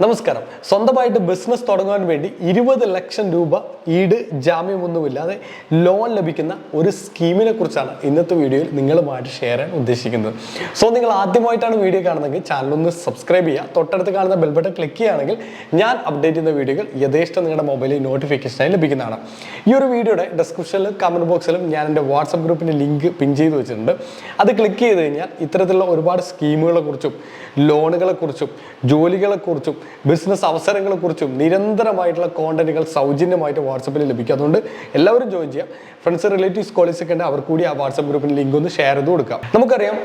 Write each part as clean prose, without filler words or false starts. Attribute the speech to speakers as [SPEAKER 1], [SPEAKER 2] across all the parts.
[SPEAKER 1] നമസ്കാരം. സ്വന്തമായിട്ട് ബിസിനസ് തുടങ്ങാൻ വേണ്ടി 20 ലക്ഷം രൂപ ഈട് ജാമ്യമൊന്നുമില്ലാതെ ലോൺ ലഭിക്കുന്ന ഒരു സ്കീമിനെ കുറിച്ചാണ് ഇന്നത്തെ വീഡിയോയിൽ നിങ്ങളുമായിട്ട് ഷെയർ ചെയ്യാൻ ഉദ്ദേശിക്കുന്നത്. സോ നിങ്ങൾ ആദ്യമായിട്ടാണ് വീഡിയോ കാണുന്നതെങ്കിൽ ചാനൽ ഒന്ന് സബ്സ്ക്രൈബ് ചെയ്യുക. തൊട്ടടുത്ത് കാണുന്ന ബെൽ ബട്ടൺ ക്ലിക്ക് ചെയ്യുകയാണെങ്കിൽ ഞാൻ അപ്ഡേറ്റ് ചെയ്യുന്ന വീഡിയോകൾ യഥേഷ്ടം നിങ്ങളുടെ മൊബൈലിൽ നോട്ടിഫിക്കേഷനായി ലഭിക്കുന്നതാണ്. ഈ ഒരു വീഡിയോയുടെ ഡിസ്ക്രിപ്ഷനിലും കമന്റ് ബോക്സിലും ഞാൻ എൻ്റെ വാട്സപ്പ് ഗ്രൂപ്പിൻ്റെ ലിങ്ക് പിൻ ചെയ്ത് വെച്ചിട്ടുണ്ട്. അത് ക്ലിക്ക് ചെയ്ത് കഴിഞ്ഞാൽ ഇത്തരത്തിലുള്ള ഒരുപാട് സ്കീമുകളെ കുറിച്ചും ലോണുകളെ കുറിച്ചും ജോലികളെ കുറിച്ചും ബിസിനസ് അവസരങ്ങളെ കുറിച്ചും നിരന്തരമായിട്ടുള്ള കോണ്ടന്റുകൾ സൗജന്യമായിട്ട് വാട്സപ്പിൽ ലഭിക്കും. അതുകൊണ്ട് എല്ലാവരും ജോയിൻ ചെയ്യാം. ഫ്രണ്ട്സ്, റിലേറ്റീവ്സ്, കോളേജ് ഒക്കെ ഉണ്ട്, അവർ കൂടി ആ വാട്സപ്പ് ഗ്രൂപ്പിന് ലിങ്ക് ഒന്ന് ഷെയർ ചെയ്ത് കൊടുക്കാം. നമുക്കറിയാം,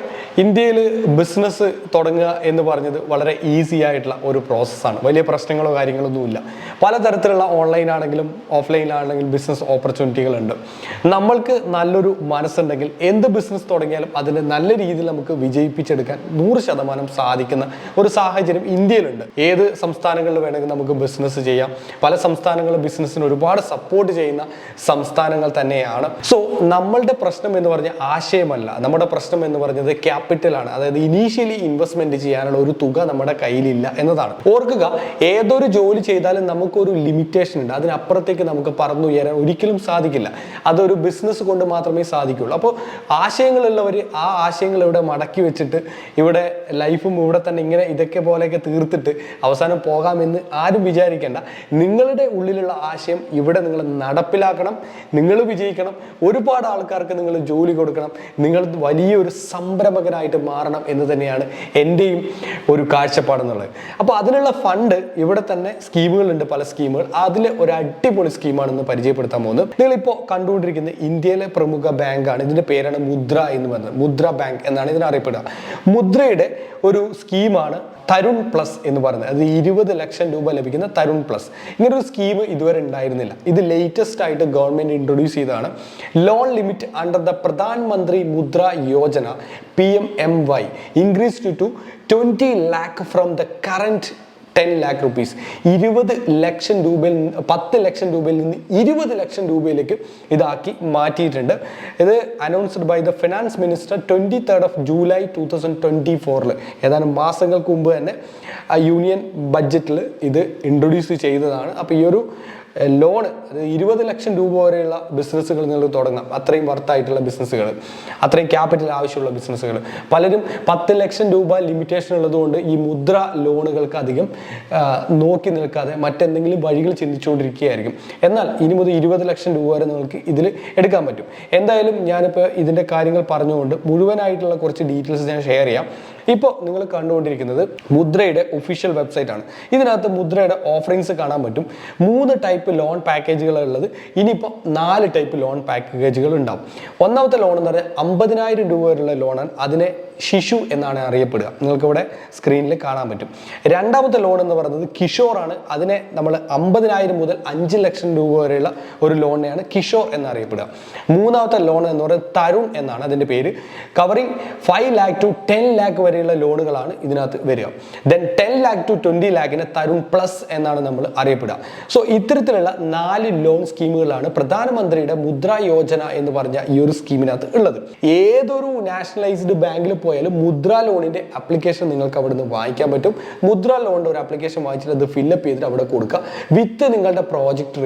[SPEAKER 1] ഇന്ത്യയിൽ ബിസിനസ് തുടങ്ങുക എന്ന് പറഞ്ഞത് വളരെ ഈസി ആയിട്ടുള്ള ഒരു പ്രോസസ്സാണ്. വലിയ പ്രശ്നങ്ങളോ കാര്യങ്ങളൊന്നുമില്ല. പലതരത്തിലുള്ള ഓൺലൈനാണെങ്കിലും ഓഫ്ലൈനാണെങ്കിലും ബിസിനസ് ഓപ്പർച്യൂണിറ്റികളുണ്ട്. നമ്മൾക്ക് നല്ലൊരു മനസ്സുണ്ടെങ്കിൽ എന്ത് ബിസിനസ് തുടങ്ങിയാലും അതിന് നല്ല രീതിയിൽ നമുക്ക് വിജയിപ്പിച്ചെടുക്കാൻ 100% സാധിക്കുന്ന ഒരു സാഹചര്യം ഇന്ത്യയിലുണ്ട്. ഏത് സംസ്ഥാനങ്ങളിൽ വേണമെങ്കിൽ നമുക്ക് ബിസിനസ് ചെയ്യാം. പല സംസ്ഥാനങ്ങളും ബിസിനസ്സിന് ഒരുപാട് സപ്പോർട്ട് ചെയ്യുന്ന സംസ്ഥാനങ്ങൾ തന്നെയാണ്. സോ നമ്മളുടെ പ്രശ്നം എന്ന് പറഞ്ഞ ആശയമല്ല, നമ്മുടെ പ്രശ്നം എന്ന് പറഞ്ഞത് ക്യാപിറ്റലാണ്. അതായത് ഇനീഷ്യലി ഇൻവെസ്റ്റ്മെന്റ് ചെയ്യാനുള്ള ഒരു തുക നമ്മുടെ കയ്യിലില്ല എന്നതാണ്. ഓർക്കുക, ഏതൊരു ജോലി ചെയ്താലും നമുക്കൊരു ലിമിറ്റേഷൻ ഉണ്ട്. അതിനപ്പുറത്തേക്ക് നമുക്ക് പറന്നുയരാൻ ഒരിക്കലും സാധിക്കില്ല. അതൊരു ബിസിനസ് കൊണ്ട് മാത്രമേ സാധിക്കുള്ളൂ. അപ്പോൾ ആശയങ്ങളുള്ളവർ ആ ആശയങ്ങൾ ഇവിടെ മടക്കി വെച്ചിട്ട് ഇവിടെ ലൈഫും ഇവിടെ തന്നെ ഇങ്ങനെ ഇതൊക്കെ പോലെയൊക്കെ തീർത്തിട്ട് അവസാനം പോകാമെന്ന് ആരും വിചാരിക്കേണ്ട. നിങ്ങളുടെ ഉള്ളിലുള്ള ആശയം ഇവിടെ നിങ്ങൾ നടപ്പിലാക്കണം, നിങ്ങൾ വിജയിക്കണം, ഒരുപാട് ആൾക്കാർക്ക് നിങ്ങൾ ജോലി കൊടുക്കണം, നിങ്ങൾ വലിയൊരു സംരംഭകനായിട്ട് മാറണം എന്ന് തന്നെയാണ് എൻ്റെയും ഒരു കാഴ്ചപ്പാടെന്നുള്ളത്. അപ്പോൾ അതിനുള്ള ഫണ്ട് ഇവിടെ തന്നെ സ്കീമുകളുണ്ട്, പല സ്കീമുകൾ. അതിൽ ഒരു അടിപൊളി സ്കീമാണെന്ന് പരിചയപ്പെടുത്താൻ പോകുന്നത്. നിങ്ങളിപ്പോൾ കണ്ടുകൊണ്ടിരിക്കുന്ന ഇന്ത്യയിലെ പ്രമുഖ ബാങ്കാണ്. ഇതിൻ്റെ പേരാണ് മുദ്ര എന്ന് പറയുന്നത്. മുദ്ര ബാങ്ക് എന്നാണ് ഇതിനറിയപ്പെടുക. മുദ്രയുടെ ഒരു സ്കീമാണ് തരുൺ പ്ലസ് എന്ന് പറയുന്നത്. അത് 20 ലക്ഷം രൂപ ലഭിക്കുന്ന തരുൺ പ്ലസ്. ഇങ്ങനൊരു സ്കീം ഇതുവരെ ഉണ്ടായിരുന്നില്ല. ഇത് ലേറ്റസ്റ്റ് ആയിട്ട് ഗവൺമെന്റ് ഇൻട്രൊഡ്യൂസ് ചെയ്തതാണ്. Loan limit under the Pradhan Mantri Mudra Yojana PMMY increased to 20 lakh from the current 10 lakh rupees. 20 ലക്ഷം രൂപയിൽ 10 ലക്ഷം രൂപയിൽ നിന്ന് 20 ലക്ഷം രൂപയിലേക്ക് ഇതാക്കി മാറ്റിയിട്ടുണ്ട്. ഇത് announced by the finance minister 23rd of July 2024. ഏതാനും മാസങ്ങൾക്ക് മുമ്പ് തന്നെ യൂണിയൻ ബഡ്ജറ്റിൽ ഇത് ഇൻട്രൊഡ്യൂസ് ചെയ്തതാണ്. അപ്പോൾ ഈ ഒരു ലോൺ, അത് 20 ലക്ഷം രൂപ വരെയുള്ള ബിസിനസ്സുകൾ നിങ്ങൾ തുടങ്ങാം. അത്രയും വർത്തായിട്ടുള്ള ബിസിനസ്സുകൾ, അത്രയും ക്യാപിറ്റൽ ആവശ്യമുള്ള ബിസിനസ്സുകൾ. പലരും 10 ലക്ഷം രൂപ ലിമിറ്റേഷൻ ഉള്ളതുകൊണ്ട് ഈ മുദ്ര ലോണുകൾക്ക് അധികം നോക്കി നിൽക്കാതെ മറ്റെന്തെങ്കിലും വഴികൾ ചിന്തിച്ചുകൊണ്ടിരിക്കുകയായിരിക്കും. എന്നാൽ ഇനി മുതൽ 20 ലക്ഷം രൂപ വരെ നിങ്ങൾക്ക് ഇതിൽ എടുക്കാൻ പറ്റും. എന്തായാലും ഞാനിപ്പോൾ ഇതിൻ്റെ കാര്യങ്ങൾ പറഞ്ഞുകൊണ്ട് മുഴുവനായിട്ടുള്ള കുറച്ച് ഡീറ്റെയിൽസ് ഞാൻ ഷെയർ ചെയ്യാം. ഇപ്പോൾ നിങ്ങൾ കണ്ടുകൊണ്ടിരിക്കുന്നത് മുദ്രയുടെ ഒഫീഷ്യൽ വെബ്സൈറ്റ് ആണ്. ഇതിനകത്ത് മുദ്രയുടെ ഓഫറിങ്സ് കാണാൻ പറ്റും. 3 ടൈപ്പ് ലോൺ പാക്കേജുകൾ ഉള്ളത്. ഇനിയിപ്പോൾ 4 ടൈപ്പ് ലോൺ പാക്കേജുകൾ ഉണ്ടാവും. ഒന്നാമത്തെ ലോൺ എന്ന് പറഞ്ഞാൽ 50,000 രൂപ വരെയുള്ള ലോണാണ്. അതിനെ ശിശു എന്നാണ് അറിയപ്പെടുക. നിങ്ങൾക്ക് ഇവിടെ സ്ക്രീനിൽ കാണാൻ പറ്റും. രണ്ടാമത്തെ ലോൺ എന്ന് പറയുന്നത് കിഷോറാണ്. അതിനെ നമ്മൾ 50,000 മുതൽ 5 ലക്ഷം രൂപ വരെയുള്ള ഒരു ലോണിനെയാണ് കിഷോർ എന്നറിയപ്പെടുക. മൂന്നാമത്തെ ലോൺ എന്ന് പറയുന്നത് തരുൺ എന്നാണ് അതിൻ്റെ പേര്. കവറിങ് 5 lakh to 10 lakh വരെയുള്ള ലോണുകളാണ് ഇതിനകത്ത് വരിക. Then 10 lakh to 20 lakh Tarun plus എന്നാണ് നമ്മൾ അറിയപ്പെടുക. സോ ഇത്തരത്തിലുള്ള 4 ലോൺ സ്കീമുകളാണ് പ്രധാനമന്ത്രിയുടെ മുദ്ര യോജന എന്ന് പറഞ്ഞ ഈ ഒരു സ്കീമിനകത്ത് ഉള്ളത്. ഏതൊരു നാഷണലൈസ്ഡ് ബാങ്കിൽ പോയാലും മുദ്ര ലോണിന്റെ ആപ്ലിക്കേഷൻ നിങ്ങൾക്ക് അവിടെ നിന്ന് വാങ്ങിക്കാൻ പറ്റും. മുദ്ര ലോണിന്റെ ഒരു ആപ്ലിക്കേഷൻ വാങ്ങിച്ചിട്ട് അത് ഫില്ലപ്പ് ചെയ്തിട്ട് അവിടെ കൊടുക്കുക വിത്ത് നിങ്ങളുടെ പ്രോജക്റ്റ്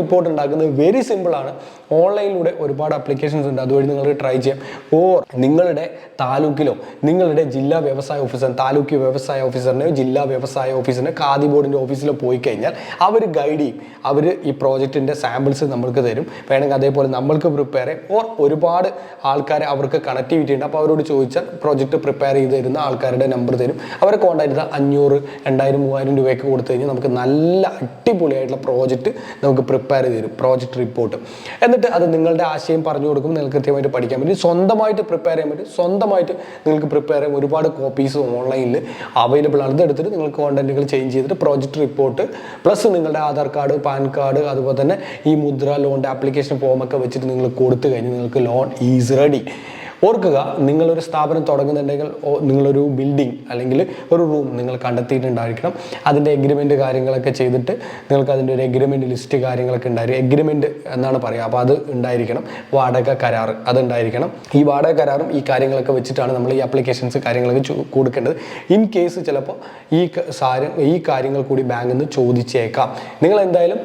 [SPEAKER 1] റിപ്പോർട്ട് ഉണ്ടാക്കുന്നത് വെരി സിമ്പിൾ ആണ്. ഓൺലൈനിലൂടെ ഒരുപാട് ആപ്ലിക്കേഷൻസ് ഉണ്ട്, അതുവഴി നിങ്ങൾക്ക് ട്രൈ ചെയ്യാം. ഓർ നിങ്ങളുടെ താലൂക്കിലോ നിങ്ങളുടെ ജില്ലാ വ്യവസായ ഓഫീസർ, താലൂക്ക് വ്യവസായ ഓഫീസറിനെയോ ജില്ലാ വ്യവസായ ഓഫീസറിനെ ഖാദി ബോർഡിന്റെ ഓഫീസിലോ പോയി കഴിഞ്ഞാൽ അവർ ഗൈഡ് ചെയ്യും. അവർ ഈ പ്രോജക്റ്റിന്റെ സാമ്പിൾസ് നമ്മൾക്ക് തരും. വേണമെങ്കിൽ അതേപോലെ നമ്മൾക്ക് പ്രിപ്പയർ ചെയ്യും. ഓർ ഒരുപാട് ആൾക്കാരെ അവർക്ക് കണക്ടിവിറ്റി ഉണ്ട്. അപ്പോൾ അവരോട് ചോദിച്ചാൽ പ്രോജക്റ്റ് പ്രിപ്പയർ ചെയ്ത് തരുന്ന ആൾക്കാരുടെ നമ്പർ തരും. അവരെ കോൺടാക്ട് ചെയ്താൽ 500, 2000, 3000 രൂപയൊക്കെ കൊടുത്തു കഴിഞ്ഞാൽ നമുക്ക് നല്ല അടിപൊളിയായിട്ടുള്ള പ്രോജക്റ്റ് നമുക്ക് പ്രിപ്പയർ ചെയ്ത് തരും, പ്രോജക്റ്റ് റിപ്പോർട്ട്. എന്നിട്ട് അത് നിങ്ങളുടെ ആശയം പറഞ്ഞു കൊടുക്കും. നിങ്ങൾക്ക് കൃത്യമായിട്ട് പഠിക്കാൻ പറ്റും, സ്വന്തമായിട്ട് പ്രിപ്പയർ ചെയ്യാൻ പറ്റും. സ്വന്തമായിട്ട് നിങ്ങൾക്ക് പ്രിപ്പയർ ചെയ്യാൻ ഒരുപാട് കോപ്പീസ് ഓൺലൈനിൽ അവൈലബിൾ ആണ്. ഇതെടുത്തിട്ട് നിങ്ങൾക്ക് കോണ്ടന്റുകൾ ചേഞ്ച് ചെയ്തിട്ട് പ്രോജക്റ്റ് റിപ്പോർട്ട് പ്ലസ് നിങ്ങളുടെ ആധാർ കാർഡ്, പാൻ കാർഡ്, അതുപോലെ തന്നെ ഈ മുദ്ര ലോണിൻ്റെ ആപ്ലിക്കേഷൻ ഫോമൊക്കെ വെച്ചിട്ട് നിങ്ങൾ കൊടുത്തു കഴിഞ്ഞാൽ നിങ്ങൾക്ക് ലോൺ ഈസ് റെഡി. ഓർക്കുക, നിങ്ങളൊരു സ്ഥാപനം തുടങ്ങുന്നുണ്ടെങ്കിൽ നിങ്ങളൊരു ബിൽഡിംഗ് അല്ലെങ്കിൽ ഒരു റൂം നിങ്ങൾ കണ്ടെത്തിയിട്ടുണ്ടായിരിക്കണം. അതിൻ്റെ എഗ്രിമെൻ്റ് കാര്യങ്ങളൊക്കെ ചെയ്തിട്ട് നിങ്ങൾക്ക് അതിൻ്റെ ഒരു എഗ്രിമെൻ്റ് ലിസ്റ്റ് കാര്യങ്ങളൊക്കെ ഉണ്ടായിരിക്കും. എഗ്രിമെൻ്റ് എന്നാണ് പറയുക. അപ്പോൾ അത് ഉണ്ടായിരിക്കണം. വാടക കരാർ അതുണ്ടായിരിക്കണം. ഈ വാടക കരാറും ഈ കാര്യങ്ങളൊക്കെ വെച്ചിട്ടാണ് നമ്മൾ ഈ ആപ്ലിക്കേഷൻസ് കാര്യങ്ങളൊക്കെ കൊടുക്കേണ്ടത്. ഇൻ കേസ് ചിലപ്പോൾ ഈ കാര്യങ്ങൾ കൂടി ബാങ്കിൽ നിന്ന് ചോദിച്ചേക്കാം. നിങ്ങൾ എന്തായാലും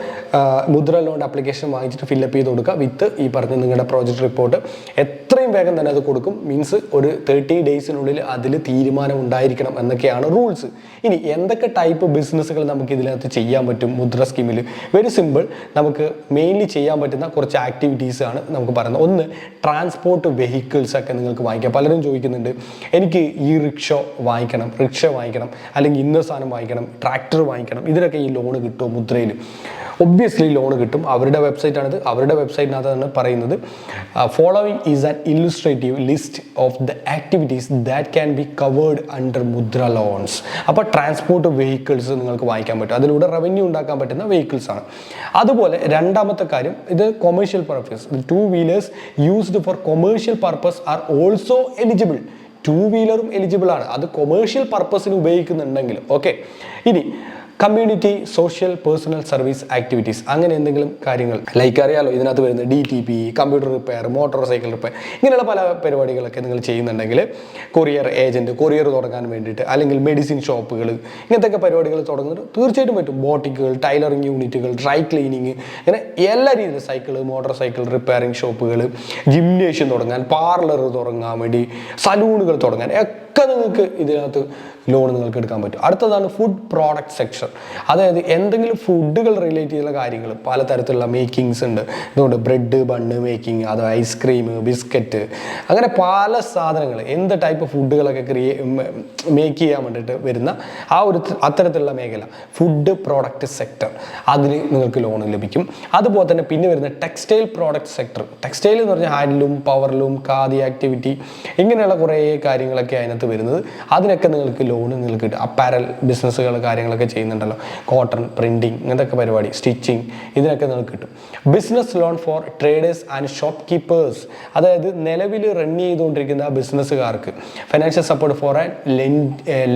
[SPEAKER 1] മുദ്ര ലോൺ ആപ്ലിക്കേഷൻ വാങ്ങിച്ചിട്ട് ഫില്ലപ്പ് ചെയ്ത് കൊടുക്കുക വിത്ത് ഈ പറഞ്ഞ നിങ്ങളുടെ പ്രോജക്റ്റ് റിപ്പോർട്ട്. എത്രയും വേഗം തന്നെ അത് കൊടുക്കും. മീൻസ് ഒരു 30 ഡേയ്സിനുള്ളിൽ അതിൽ തീരുമാനം ഉണ്ടായിരിക്കണം എന്നൊക്കെയാണ് റൂൾസ്. ഇനി എന്തൊക്കെ ടൈപ്പ് ബിസിനസ്സുകൾ നമുക്ക് ഇതിനകത്ത് ചെയ്യാൻ പറ്റും മുദ്ര സ്കീമിൽ? Very simple. നമുക്ക് മെയിൻലി ചെയ്യാൻ പറ്റുന്ന കുറച്ച് ആക്ടിവിറ്റീസ് ആണ് നമുക്ക് പറയുന്നത്. ഒന്ന്, ട്രാൻസ്പോർട്ട് വെഹിക്കിൾസ് ഒക്കെ നിങ്ങൾക്ക് വാങ്ങിക്കാം. പലരും ചോദിക്കുന്നുണ്ട്, എനിക്ക് ഈ റിക്ഷ വാങ്ങിക്കണം അല്ലെങ്കിൽ ഇന്ന സാധനം വാങ്ങിക്കണം, ട്രാക്ടർ വാങ്ങിക്കണം, ഇതിനൊക്കെ ഈ ലോൺ കിട്ടുമോ മുദ്രയിൽ? ഒബ്വിയസ്ലി ലോൺ കിട്ടും. അവരുടെ വെബ്സൈറ്റാണിത്. അവരുടെ വെബ്സൈറ്റിനകത്താണ് പറയുന്നത്, following is an illustrative list of the activities that can be covered under Mudra loans. അപ്പോൾ ട്രാൻസ്പോർട്ട് വെഹിക്കിൾസ് നിങ്ങൾക്ക് വാങ്ങിക്കാൻ പറ്റും. അതിലൂടെ റവന്യൂ ഉണ്ടാക്കാൻ പറ്റുന്ന വെഹിക്കിൾസ് ആണ്. അതുപോലെ രണ്ടാമത്തെ കാര്യം, ഇത് commercial purpose. 2 wheelers used for commercial purpose are also eligible. 2 വീലറും എലിജിബിൾ ആണ്, അത് കൊമേഴ്ഷ്യൽ പർപ്പസിന് ഉപയോഗിക്കുന്നുണ്ടെങ്കിൽ. ഓക്കെ. ഇനി community social personal service activities, അങ്ങനെ എന്തെങ്കിലും കാര്യങ്ങൾ ലൈക്ക് അറിയാലോ ഇതിനകത്ത് വരുന്നത് DTP, computer repair, motor cycle repair, ഇങ്ങനെയുള്ള പല പരിപാടികളൊക്കെ നിങ്ങൾ ചെയ്യുന്നുണ്ടെങ്കിൽ കൊറിയർ ഏജൻറ്റ്, കൊറിയർ തുടങ്ങാൻ വേണ്ടിയിട്ട്, അല്ലെങ്കിൽ മെഡിസിൻ ഷോപ്പുകൾ, ഇങ്ങനത്തെ പരിപാടികൾ തുടങ്ങുന്നത് തീർച്ചയായിട്ടും പറ്റും. ബോട്ടിക്കുകൾ, ടൈലറിങ് യൂണിറ്റുകൾ, ഡ്രൈ ക്ലീനിങ്, ഇങ്ങനെ എല്ലാ രീതിയിലും സൈക്കിൾ, മോട്ടോർ സൈക്കിൾ റിപ്പയറിംഗ് ഷോപ്പുകൾ, ജിംനേഷ്യം തുടങ്ങാൻ, പാർലർ തുടങ്ങാൻ വേണ്ടി, സലൂണുകൾ തുടങ്ങാൻ ഒക്കെ നിങ്ങൾക്ക് ഇതിനകത്ത് ലോൺ നിങ്ങൾക്ക് എടുക്കാൻ പറ്റും. അടുത്തതാണ് ഫുഡ് പ്രോഡക്റ്റ് സെക്ഷൻ. അതായത് എന്തെങ്കിലും ഫുഡുകൾ റിലേറ്റ് ചെയ്തുള്ള കാര്യങ്ങൾ, പലതരത്തിലുള്ള മേക്കിങ്സ് ഉണ്ട്. അതുകൊണ്ട് ബ്രെഡ് ബണ്ണ് മേക്കിംഗ്, അത് ഐസ്ക്രീം, ബിസ്ക്കറ്റ്, അങ്ങനെ പല സാധനങ്ങൾ, എന്ത് ടൈപ്പ് ഫുഡുകളൊക്കെ മേക്ക് ചെയ്യാൻ വേണ്ടിയിട്ട് വരുന്ന അത്തരത്തിലുള്ള മേഖല ഫുഡ് പ്രോഡക്റ്റ് സെക്ടർ, അതിന് നിങ്ങൾക്ക് ലോൺ ലഭിക്കും. അതുപോലെ തന്നെ പിന്നെ വരുന്ന ടെക്സ്റ്റൈൽ പ്രോഡക്റ്റ് സെക്ടർ. ടെക്സ്റ്റൈൽ എന്ന് പറഞ്ഞാൽ ഹാൻഡ്ലൂം, പവർലൂം, ഖാദി ആക്ടിവിറ്റി, ഇങ്ങനെയുള്ള കുറേ കാര്യങ്ങളൊക്കെ അതിനകത്ത് വരുന്നത്. അതിനൊക്കെ നിങ്ങൾക്ക് ലോൺ നിങ്ങൾക്ക് കിട്ടും. അപ്പാരൽ ബിസിനസ്സുകൾ കാര്യങ്ങളൊക്കെ ചെയ്യുന്നുണ്ടല്ലോ, കോട്ടൺ പ്രിന്റിങ്, ഇങ്ങനത്തെ പരിപാടി, സ്റ്റിച്ചിങ്, ഇതിനൊക്കെ നിങ്ങൾക്ക് കിട്ടും. Business loan for traders and shop keepers, അതായത് നിലവിൽ റൺ ചെയ്തുകൊണ്ടിരിക്കുന്ന ബിസിനസ്സുകാർക്ക് financial support for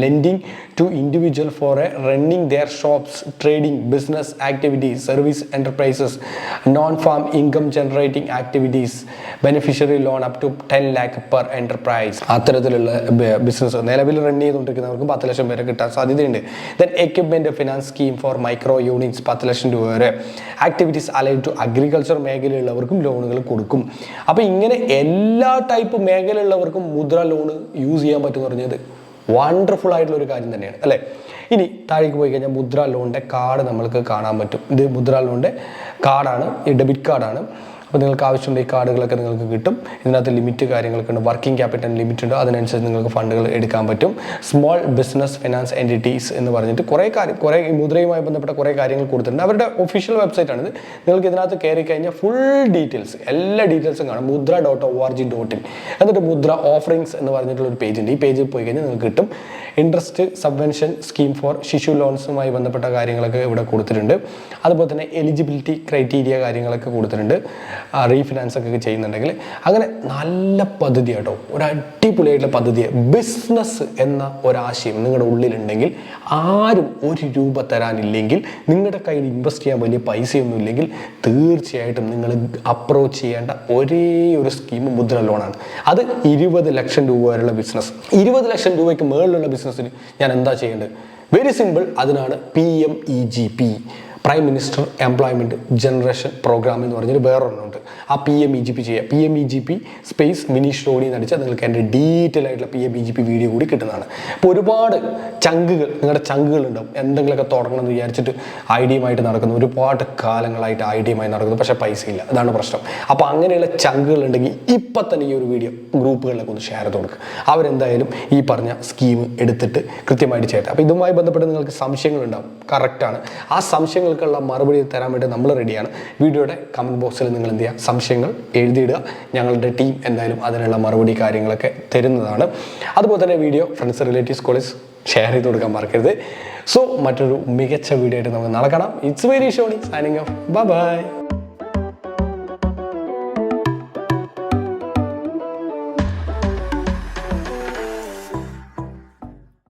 [SPEAKER 1] lending to individual for running their shops, trading, business activities, service enterprises, non farm income generating activities, beneficiary loan up to 10 lakh per enterprise. അത്തരത്തിലുള്ള ബിസിനസ് നിലവിൽ run ചെയ്തുകൊണ്ടിരിക്കുന്നവർക്ക് 10 ലക്ഷം വരെ കിട്ടാൻ സാധ്യതയുണ്ട്. Then equipment finance scheme for micro units 10 ലക്ഷം രൂപ വരെ. ആക്ടിവിറ്റീസ് അലൈഡ് ടു അഗ്രികൾച്ചർ മേഖലയുള്ളവർക്കും ലോണുകൾ കൊടുക്കും. അപ്പോൾ ഇങ്ങനെ എല്ലാ ടൈപ്പ് മേഖലയുള്ളവർക്കും മുദ്ര ലോൺ യൂസ് ചെയ്യാൻ പറ്റുമെന്ന് പറഞ്ഞത് വണ്ടർഫുൾ ആയിട്ടുള്ള ഒരു കാര്യം തന്നെയാണ്, അല്ലേ? ഇനി താഴേക്ക് പോയി കഴിഞ്ഞാൽ മുദ്ര ലോണിൻ്റെ കാർഡ് നമ്മൾക്ക് കാണാൻ പറ്റും. ഇത് മുദ്ര ലോണിൻ്റെ കാർഡാണ്, ഈ ഡെബിറ്റ് കാർഡാണ്. അപ്പോൾ നിങ്ങൾക്ക് ആവശ്യമുള്ള ഈ കാർഡുകളൊക്കെ നിങ്ങൾക്ക് കിട്ടും. ഇതിനകത്ത് ലിമിറ്റ് കാര്യങ്ങളൊക്കെ ഉണ്ട്, വർക്കിംഗ് ക്യാപിറ്റൽ ലിമിറ്റ് ഉണ്ട്, അതിനനുസരിച്ച് നിങ്ങൾക്ക് ഫണ്ടുകൾ എടുക്കാൻ പറ്റും. സ്മോൾ ബിസിനസ് ഫിനാൻസ് എൻറ്റിറ്റീസ് എന്ന് പറഞ്ഞിട്ട് കുറേ മുദ്രയുമായി ബന്ധപ്പെട്ട കുറേ കാര്യങ്ങൾ കൊടുത്തിട്ടുണ്ട്. അവരുടെ ഒഫീഷ്യൽ വെബ്സൈറ്റാണിത്. നിങ്ങൾക്ക് ഇതിനകത്ത് കയറി കഴിഞ്ഞാൽ ഫുൾ ഡീറ്റെയിൽസ്, എല്ലാ ഡീറ്റെയിൽസും കാണും. mudra.org.in എന്നിട്ട് മുദ്ര ഓഫറിങ്സ് എന്ന് പറഞ്ഞിട്ടുള്ള ഒരു പേജ് ഉണ്ട്. ഈ പേജിൽ പോയി കഴിഞ്ഞാൽ നിങ്ങൾക്ക് കിട്ടും. ഇൻട്രസ്റ്റ് സബ്വെൻഷൻ സ്കീം ഫോർ ശിശു ലോൺസുമായി ബന്ധപ്പെട്ട കാര്യങ്ങളൊക്കെ ഇവിടെ കൊടുത്തിട്ടുണ്ട്. അതുപോലെ തന്നെ എലിജിബിലിറ്റി ക്രൈറ്റീരിയ കാര്യങ്ങളൊക്കെ കൊടുത്തിട്ടുണ്ട്. റീഫിനാൻസ് ഒക്കെ ചെയ്യുന്നുണ്ടെങ്കിൽ അങ്ങനെ നല്ല പദ്ധതി കേട്ടോ, ഒരു അടിപൊളിയായിട്ടുള്ള പദ്ധതിയാണ്. ബിസിനസ് എന്ന ഒരാശയം നിങ്ങളുടെ ഉള്ളിലുണ്ടെങ്കിൽ, ആരും 1 രൂപ തരാനില്ലെങ്കിൽ, നിങ്ങളുടെ കയ്യിൽ ഇൻവെസ്റ്റ് ചെയ്യാൻ വലിയ പൈസയൊന്നും ഇല്ലെങ്കിൽ, തീർച്ചയായിട്ടും നിങ്ങൾ അപ്രോച്ച് ചെയ്യേണ്ട ഒരേ ഒരു സ്കീം മുദ്ര ലോണാണ്. അത് 20 ലക്ഷം രൂപ വരെയുള്ള ബിസിനസ്. 20 ലക്ഷം രൂപയ്ക്ക് മുകളിലുള്ള ബിസിനസ്സിന് ഞാൻ എന്താ ചെയ്യേണ്ടത്? Very simple. അതിനാണ് PMEGP, prime minister employment generation program എന്ന് പറഞ്ഞൊരു വേറൊരെണ്ണമുണ്ട്. ആ PMEGP ചെയ്യുക. PMEGP സ്പേസ് മിനീഷ് റോഡി എന്ന് അടിച്ചാൽ നിങ്ങൾക്ക് എൻ്റെ ഡീറ്റെയിൽ ആയിട്ടുള്ള PMEGP വീഡിയോ കൂടി കിട്ടുന്നതാണ്. അപ്പോൾ ഒരുപാട് നിങ്ങളുടെ ചങ്കുകൾ ഉണ്ടാവും. എന്തെങ്കിലുമൊക്കെ തുടങ്ങണമെന്ന് വിചാരിച്ചിട്ട് ഐഡിയയുമായിട്ട് നടക്കുന്നു, ഒരുപാട് കാലങ്ങളായിട്ട് ഐഡിയയുമായി നടക്കുന്നു, പക്ഷേ പൈസ ഇല്ല. അതാണ് പ്രശ്നം. അപ്പോൾ അങ്ങനെയുള്ള ചങ്കുകൾ ഉണ്ടെങ്കിൽ ഇപ്പം തന്നെ ഈ ഒരു വീഡിയോ ഗ്രൂപ്പുകളിലൊക്കെ ഒന്ന് ഷെയർ ചെയ്ത് കൊടുക്കുക. അവരെന്തായാലും ഈ പറഞ്ഞ സ്കീം എടുത്തിട്ട് കൃത്യമായിട്ട് ചെയ്യട്ടെ. അപ്പോൾ ഇതുമായി ബന്ധപ്പെട്ട് നിങ്ങൾക്ക് സംശയങ്ങളുണ്ടാവും, കറക്റ്റാണ്. ആ സംശയങ്ങൾക്കുള്ള മറുപടി തരാൻ വേണ്ടി നമ്മൾ റെഡിയാണ്. വീഡിയോയുടെ കമൻറ്റ് ബോക്സിൽ നിങ്ങൾ എന്ത് ചെയ്യുക, സംശയങ്ങൾ എഴുതിയിടുക. ഞങ്ങളുടെ ടീം എന്തായാലും അതിനുള്ള മറുപടി കാര്യങ്ങളൊക്കെ തരുന്നതാണ്. അതുപോലെ തന്നെ video friends, relatives, college share ചെയ്ത് കൊടുക്കാൻ മറക്കരുത്. സോ മറ്റൊരു മികച്ച വീഡിയോ ആയിട്ട് നമുക്ക് നടക്കണം. It's very Shoni signing off. Bye bye.